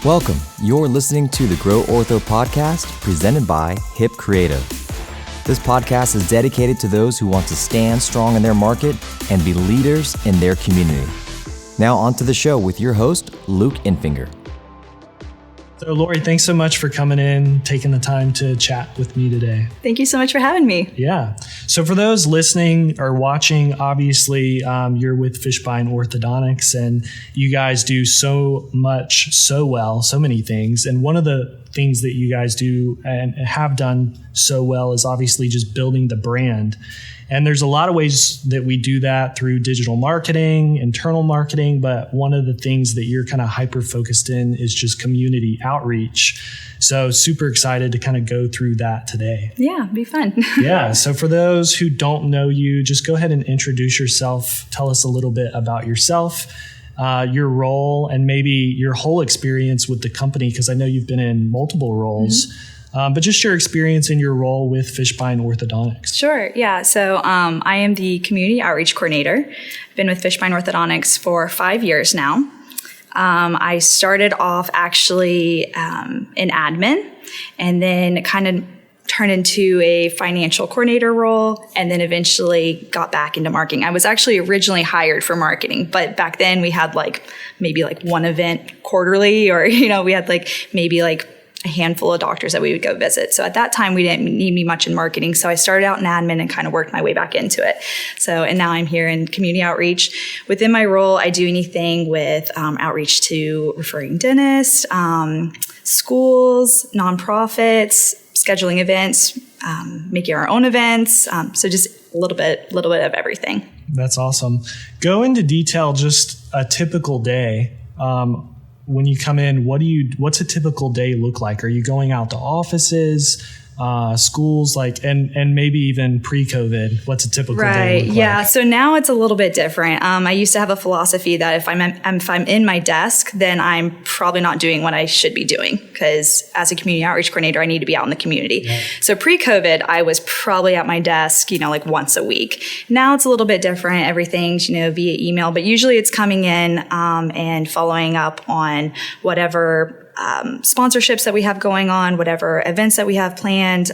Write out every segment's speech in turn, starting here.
Welcome. You're listening to the GrowOrtho Podcast presented by Hip Creative. This podcast is dedicated to those who want to stand strong in their market and be leaders in their community. Now on to the show with your host, Luke Infinger. So Lori, thanks so much for coming in, taking the time to chat with me today. Thank you so much for having me. Yeah. So for those listening or watching, obviously you're with Fishbein Orthodontics and you guys do so much, so well, so many things. And one of the things that you guys do and have done so well is obviously just building the brand. And there's a lot of ways that we do that through digital marketing, internal marketing, but one of the things that you're kind of hyper-focused in is just community outreach. So super excited to kind of go through that today. Yeah, be fun. Yeah, so for those who don't know you, just go ahead and introduce yourself. Tell us a little bit about yourself, your role, and maybe your whole experience with the company, because I know you've been in multiple roles. Mm-hmm. But just your experience in your role with Fishbein Orthodontics. Sure. Yeah. So I am the community outreach coordinator. I've been with Fishbein Orthodontics for 5 years now. I started off actually in admin and then kind of turned into a financial coordinator role and then eventually got back into marketing. I was actually originally hired for marketing, but back then we had maybe one event quarterly, or, we had maybe a handful of doctors that we would go visit. So at that time, we didn't need me much in marketing. So I started out in admin and kind of worked my way back into it. And now I'm here in community outreach. Within my role, I do anything with outreach to referring dentists, schools, nonprofits, scheduling events, making our own events. So just a little bit of everything. That's awesome. Go into detail, just a typical day. When you come in, what's a typical day look like? Are you going out to offices, schools, and maybe even pre-COVID? What's a typical day look like? Yeah. So now it's a little bit different. I used to have a philosophy that if I'm in my desk, then I'm probably not doing what I should be doing, because as a community outreach coordinator, I need to be out in the community. Yeah. So pre-COVID, I was probably at my desk, once a week. Now it's a little bit different. Everything's, via email, but usually it's coming in and following up on whatever sponsorships that we have going on, whatever events that we have planned,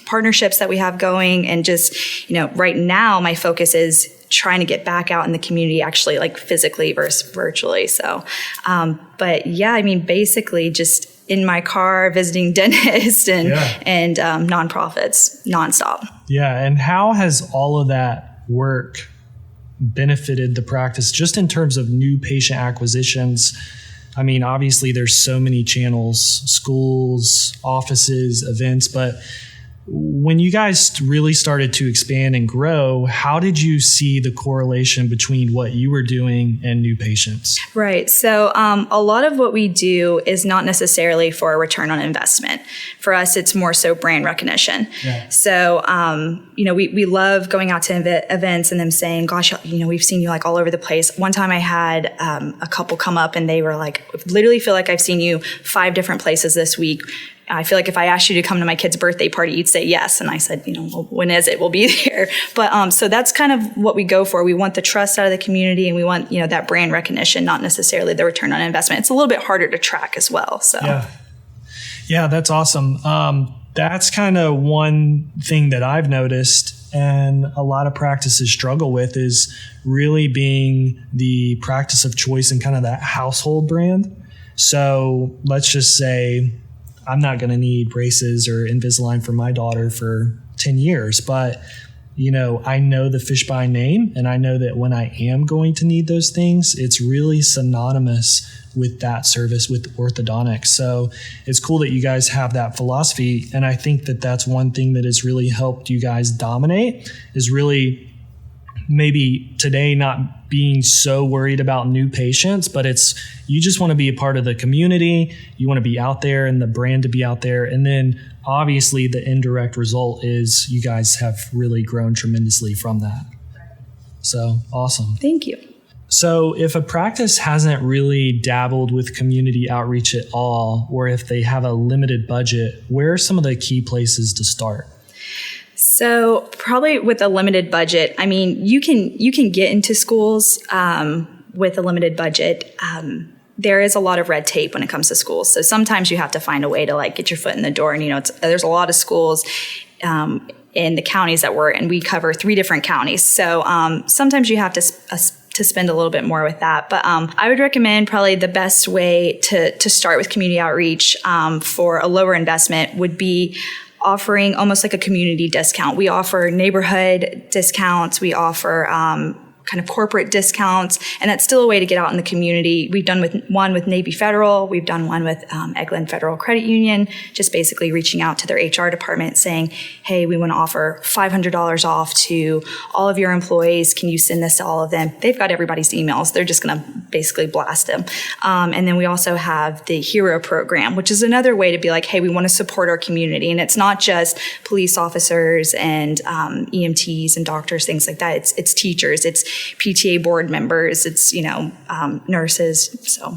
partnerships that we have going. And just, right now my focus is trying to get back out in the community, actually physically versus virtually. So, but yeah, basically just in my car visiting dentists and nonprofits nonstop. Yeah. And how has all of that work benefited the practice just in terms of new patient acquisitions? Obviously there's so many channels, schools, offices, events, but when you guys really started to expand and grow, how did you see the correlation between what you were doing and new patients? Right. So a lot of what we do is not necessarily for a return on investment. For us, it's more so brand recognition. Yeah. So, we love going out to events and them saying, gosh, we've seen you all over the place. One time I had a couple come up and they were literally feel like I've seen you 5 different places this week. I feel like if I asked you to come to my kid's birthday party, you'd say yes. And I said, well, when is it? We'll be there. But so that's kind of what we go for. We want the trust out of the community and we want, that brand recognition, not necessarily the return on investment. It's a little bit harder to track as well. So yeah, that's awesome. That's kind of one thing that I've noticed and a lot of practices struggle with is really being the practice of choice and kind of that household brand. So let's just say, I'm not going to need braces or Invisalign for my daughter for 10 years, but I know the Fishbein name and I know that when I am going to need those things, it's really synonymous with that service with orthodontics. So it's cool that you guys have that philosophy. And I think that that's one thing that has really helped you guys dominate is really maybe today not being so worried about new patients, but you just want to be a part of the community. You want to be out there and the brand to be out there. And then obviously the indirect result is you guys have really grown tremendously from that. So awesome. Thank you. So if a practice hasn't really dabbled with community outreach at all, or if they have a limited budget, where are some of the key places to start? So probably with a limited budget, I mean, you can get into schools with a limited budget. there is a lot of red tape when it comes to schools. So sometimes you have to find a way to like get your foot in the door. And, there's a lot of schools in the counties that we're in. We cover 3 different counties. So sometimes you have to spend a little bit more with that. But I would recommend probably the best way to start with community outreach for a lower investment would be offering almost like a community discount. We offer neighborhood discounts. We offer kind of corporate discounts, and that's still a way to get out in the community. We've done one with Navy Federal. We've done one with Eglin Federal Credit Union, just basically reaching out to their HR department saying, hey, we want to offer $500 off to all of your employees. Can you send this to all of them? They've got everybody's emails. They're just going to basically blast them. And then we also have the Hero program, which is another way to be like, hey, we want to support our community. And it's not just police officers and EMTs and doctors, things like that. It's teachers. It's PTA board members, it's, nurses. So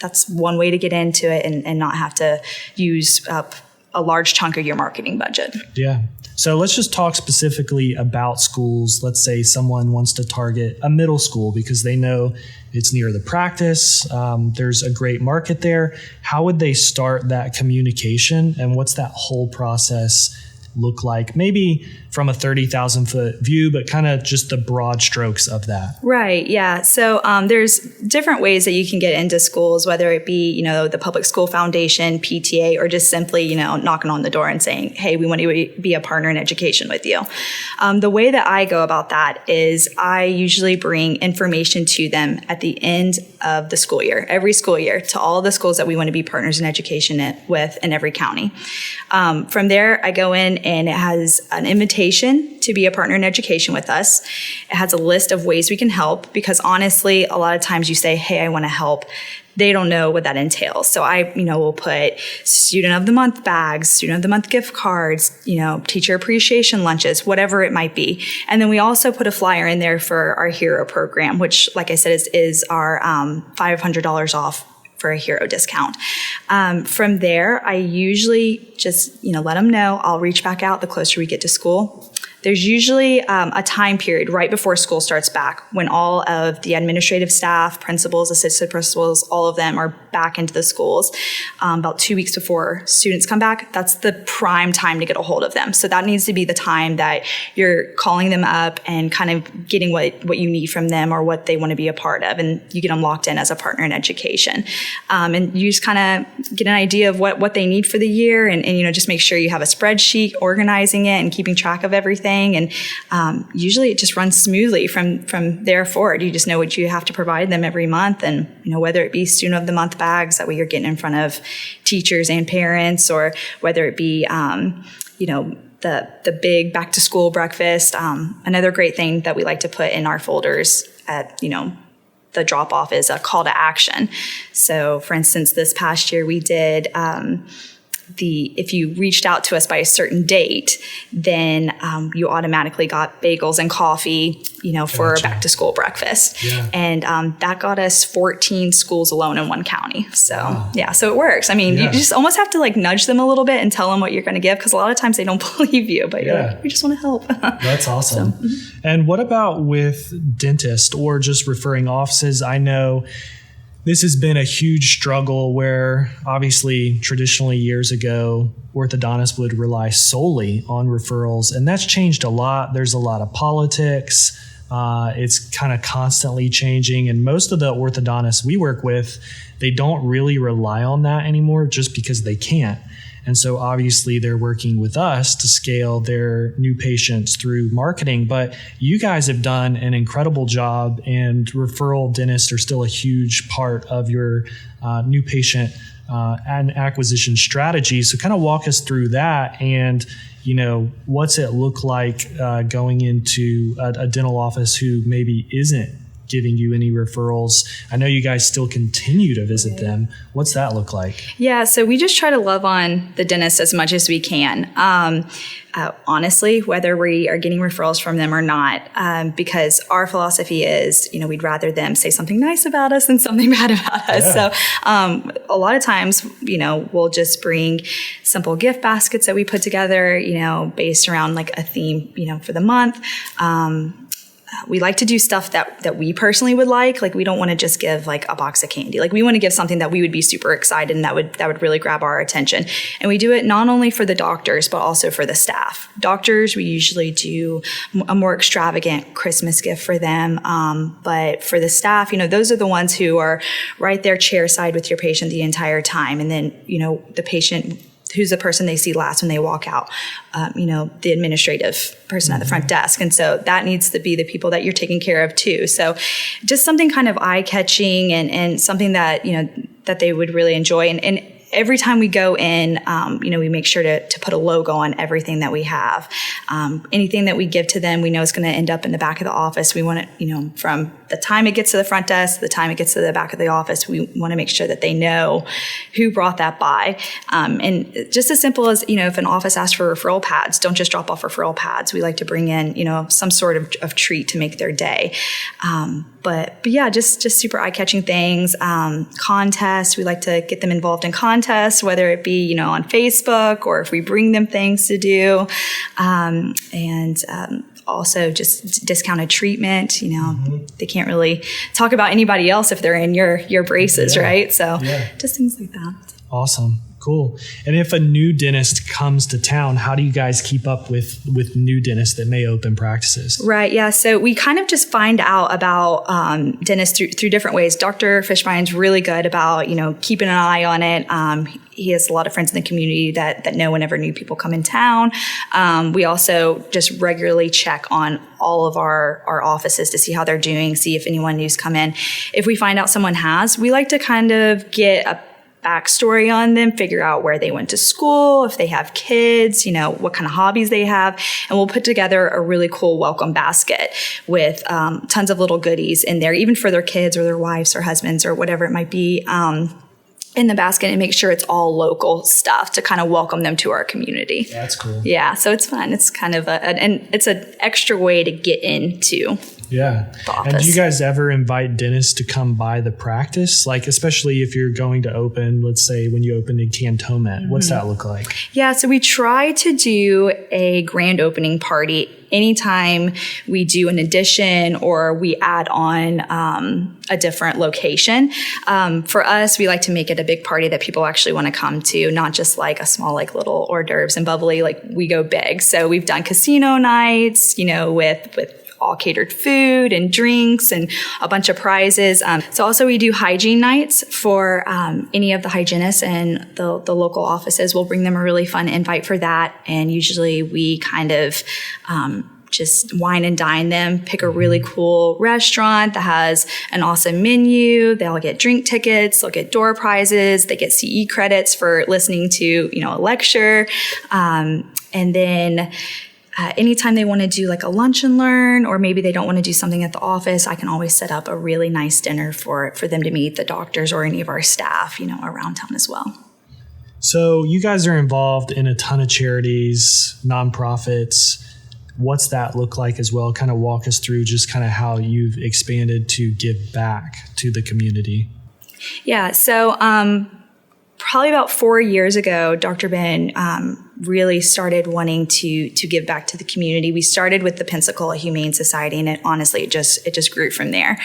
that's one way to get into it and not have to use up a large chunk of your marketing budget. Yeah. So let's just talk specifically about schools. Let's say someone wants to target a middle school because they know it's near the practice. There's a great market there. How would they start that communication, and what's that whole process look like? Maybe from a 30,000 foot view, but kind of just the broad strokes of that. Right. Yeah. So there's different ways that you can get into schools, whether it be, the Public School Foundation, PTA, or just simply, knocking on the door and saying, hey, we want to be a partner in education with you. The way that I go about that is I usually bring information to them at the end of the school year, every school year, to all of the schools that we want to be partners in education with in every county. From there, I go in and it has an invitation to be a partner in education with us. It has a list of ways we can help, because honestly, a lot of times you say, hey, I want to help. They don't know what that entails. So I, will put student of the month bags, student of the month gift cards, teacher appreciation lunches, whatever it might be. And then we also put a flyer in there for our Hero program, which, like I said, is our $500 off for a Hero discount. From there, I usually just, let them know. I'll reach back out the closer we get to school. There's usually a time period right before school starts back when all of the administrative staff, principals, assistant principals, all of them are back into the schools. About 2 weeks before students come back, that's the prime time to get a hold of them. So that needs to be the time that you're calling them up and kind of getting what you need from them or what they want to be a part of. And you get them locked in as a partner in education. And you just kind of get an idea of what they need for the year and just make sure you have a spreadsheet organizing it and keeping track of everything. And usually it just runs smoothly from there forward. You just know what you have to provide them every month, and whether it be student of the month bags, that way you're getting in front of teachers and parents, or whether it be the big back to school breakfast. Another great thing that we like to put in our folders at the drop off is a call to action. So for instance, this past year we did if you reached out to us by a certain date, then you automatically got bagels and coffee, for a back to school breakfast. Yeah. And that got us 14 schools alone in one county. So, wow. So it works. I mean, you just almost have to nudge them a little bit and tell them what you're going to give, because a lot of times they don't believe you, but you're like, we just want to help. That's awesome. And what about with dentists or just referring offices? I know this has been a huge struggle where obviously traditionally years ago, orthodontists would rely solely on referrals, and that's changed a lot. There's a lot of politics. It's kind of constantly changing, and most of the orthodontists we work with, they don't really rely on that anymore just because they can't. And so obviously they're working with us to scale their new patients through marketing. But you guys have done an incredible job, and referral dentists are still a huge part of your new patient and acquisition strategy. So kind of walk us through that, and what's it look like going into a dental office who maybe isn't giving you any referrals? I know you guys still continue to visit them. What's that look like? Yeah, so we just try to love on the dentist as much as we can. Honestly, whether we are getting referrals from them or not, because our philosophy is, we'd rather them say something nice about us than something bad about us. Yeah. So a lot of times, we'll just bring simple gift baskets that we put together, based around a theme, for the month. we like to do stuff that we personally would like. Like we don't want to just give like a box of candy. Like we want to give something that we would be super excited and that would really grab our attention. And we do it not only for the doctors, but also for the staff. Doctors, we usually do a more extravagant Christmas gift for them. But for the staff, those are the ones who are right there chairside with your patient the entire time. And then, the patient who's the person they see last when they walk out, the administrative person at the front desk. And so that needs to be the people that you're taking care of too. So just something kind of eye-catching and something that, that they would really enjoy. And every time we go in, we make sure to put a logo on everything that we have. Anything that we give to them, we know is going to end up in the back of the office. We want it, from the time it gets to the front desk, the time it gets to the back of the office, we want to make sure that they know who brought that by. And just as simple as, if an office asks for referral pads, don't just drop off referral pads. We like to bring in, some sort of treat to make their day. But yeah, just super eye-catching things. Contests, we like to get them involved in contests, whether it be, on Facebook or if we bring them things to do. Also just discounted treatment. They can't really talk about anybody else if they're in your braces, right? So just things like that. Awesome. Cool. And if a new dentist comes to town, how do you guys keep up with new dentists that may open practices? Right. Yeah. So we kind of just find out about dentists through different ways. Dr. Fishbein's really good about, keeping an eye on it. He has a lot of friends in the community that know whenever new people come in town. We also just regularly check on all of our offices to see how they're doing, see if anyone new's come in. If we find out someone has, we like to kind of get a backstory on them, figure out where they went to school, if they have kids, what kind of hobbies they have. And we'll put together a really cool welcome basket with tons of little goodies in there, even for their kids or their wives or husbands or whatever it might be. In the basket, and make sure it's all local stuff to kind of welcome them to our community. That's cool. Yeah, so it's fun. It's kind of and it's an extra way to get into the office. And do you guys ever invite dentists to come by the practice? Like, especially if you're going to open, let's say when you open in Cantonment, what's that look like? Yeah, so we try to do a grand opening party anytime we do an addition or we add on a different location. For us, we like to make it a big party that people actually want to come to, not just like a small like little hors d'oeuvres and bubbly. Like we go big. So we've done casino nights, with all catered food and drinks and a bunch of prizes. So also we do hygiene nights for any of the hygienists and the local offices. We'll bring them a really fun invite for that. And usually we kind of just wine and dine them, pick a really cool restaurant that has an awesome menu. They'll get drink tickets, they'll get door prizes, they get CE credits for listening to, a lecture. And then anytime they want to do like a lunch and learn, or maybe they don't want to do something at the office, I can always set up a really nice dinner for them to meet the doctors or any of our staff, around town as well. So you guys are involved in a ton of charities, nonprofits. What's that look like as well? Kind of walk us through just kind of how you've expanded to give back to the community. Yeah. So probably about 4 years ago, Dr. Ben really started wanting to give back to the community. We started with the Pensacola Humane Society, and it just grew from there.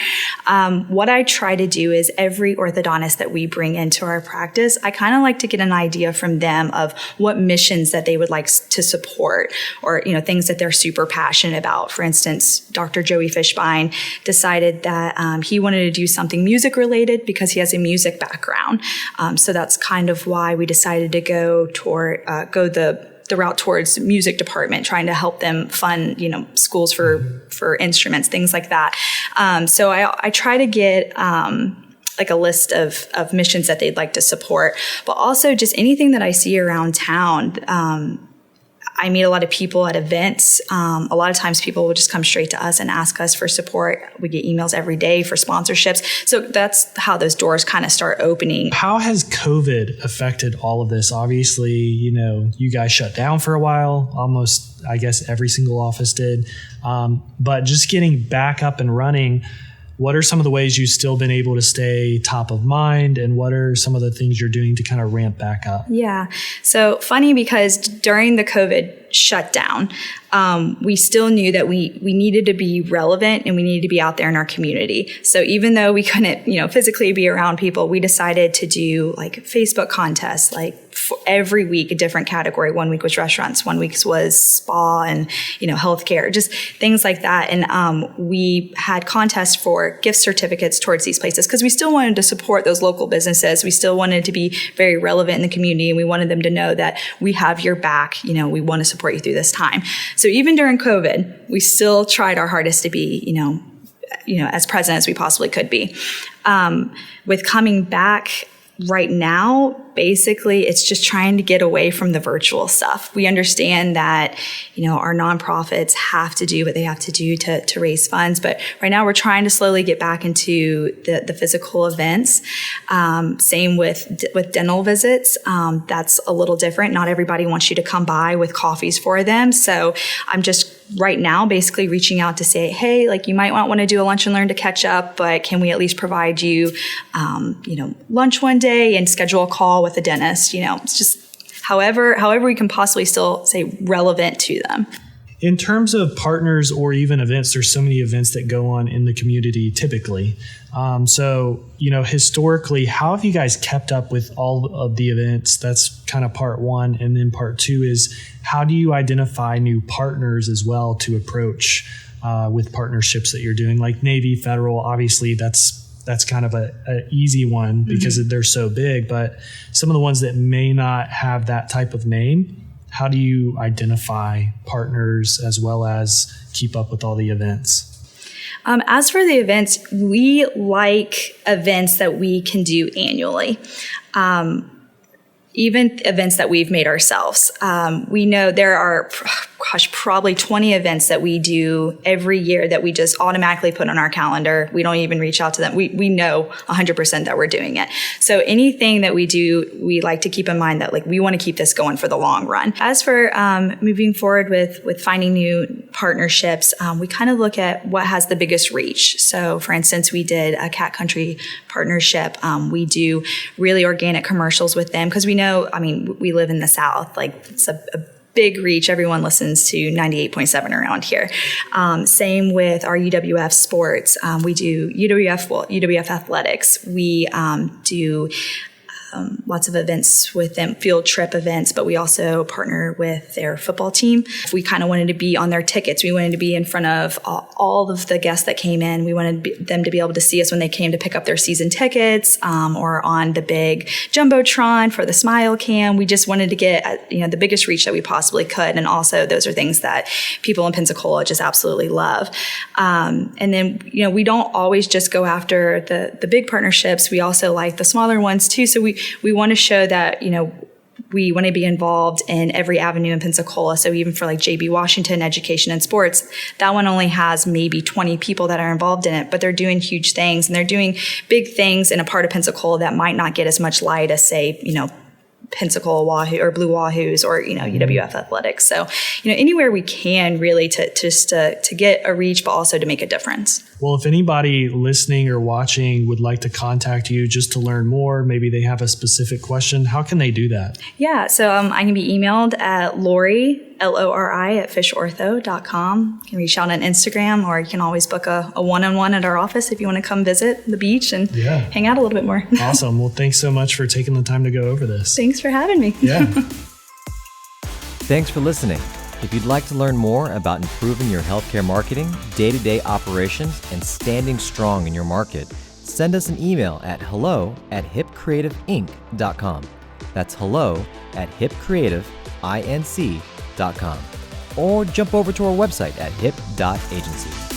What I try to do is every orthodontist that we bring into our practice, I kind of like to get an idea from them of what missions that they would like to support, or things that they're super passionate about. For instance, Dr. Joey Fishbein decided that he wanted to do something music related because he has a music background. So that's kind of why we decided to go the route towards music department, trying to help them fund, schools for instruments, things like that. So I try to get like a list of missions that they'd like to support, but also just anything that I see around town. I meet a lot of people at events. A lot of times people will just come straight to us and ask us for support. We get emails every day for sponsorships. So that's how those doors kind of start opening. How has COVID affected all of this? Obviously, you guys shut down for a while. Almost, I guess, every single office did. But just getting back up and running, what are some of the ways you've still been able to stay top of mind, and what are some of the things you're doing to kind of ramp back up? Yeah. So funny, because during the COVID shut down, we still knew that we needed to be relevant and we needed to be out there in our community. So even though we couldn't, physically be around people, we decided to do like Facebook contests, like every week a different category. One week was restaurants, one week was spa and, healthcare, just things like that. And we had contests for gift certificates towards these places because we still wanted to support those local businesses. We still wanted to be very relevant in the community, and we wanted them to know that we have your back. We want to support you through this time. So even during COVID, we still tried our hardest to be, as present as we possibly could be. With coming back right now, basically, it's just trying to get away from the virtual stuff. We understand that, our nonprofits have to do what they have to do to raise funds. But right now we're trying to slowly get back into the physical events. Same with dental visits. That's a little different. Not everybody wants you to come by with coffees for them. So I'm just right now basically reaching out to say, hey, like you might want to do a lunch and learn to catch up, but can we at least provide you, lunch one day and schedule a call with a dentist? It's just however we can possibly still stay relevant to them. In terms of partners or even events, there's so many events that go on in the community typically. So, historically, how have you guys kept up with all of the events? That's kind of part one. And then part two is, how do you identify new partners as well to approach with partnerships that you're doing? Like Navy, Federal, obviously that's kind of a easy one because they're so big. But some of the ones that may not have that type of name, how do you identify partners as well as keep up with all the events? As for the events, we like events that we can do annually. Even events that we've made ourselves. We know there are, probably 20 events that we do every year that we just automatically put on our calendar. We don't even reach out to them. We know 100% that we're doing it. So anything that we do, we like to keep in mind that we want to keep this going for the long run. As for moving forward with finding new partnerships, we kind of look at what has the biggest reach. So for instance, we did a cat country partnership. We do really organic commercials with them because we know, we live in the South, it's a big reach. Everyone listens to 98.7 around here. Same with our UWF sports. We do UWF athletics. We do lots of events with them, field trip events, but we also partner with their football team. We kind of wanted to be on their tickets. We wanted to be in front of all of the guests that came in. We wanted them to be able to see us when they came to pick up their season tickets, or on the big Jumbotron for the Smile Cam. We just wanted to get, the biggest reach that we possibly could. And also those are things that people in Pensacola just absolutely love. And then, we don't always just go after the big partnerships. We also like the smaller ones too. So we want to show that, we want to be involved in every avenue in Pensacola. So even for JB Washington Education and Sports, that one only has maybe 20 people that are involved in it, but they're doing huge things and they're doing big things in a part of Pensacola that might not get as much light as, say, Pensacola Wahoo or Blue Wahoos or, UWF athletics. So, anywhere we can really to get a reach, but also to make a difference. Well, if anybody listening or watching would like to contact you just to learn more, maybe they have a specific question, how can they do that? Yeah. So I can be emailed at Lori, Lori at fishortho.com. You can reach out on Instagram, or you can always book a one-on-one at our office if you want to come visit the beach and hang out a little bit more. Awesome. Well, thanks so much for taking the time to go over this. Thanks for having me. Yeah. Thanks for listening. If you'd like to learn more about improving your healthcare marketing, day-to-day operations, and standing strong in your market, send us an email at hello@hipcreativeinc.com. That's hello@hipcreativeinc.com. Or jump over to our website at hip.agency.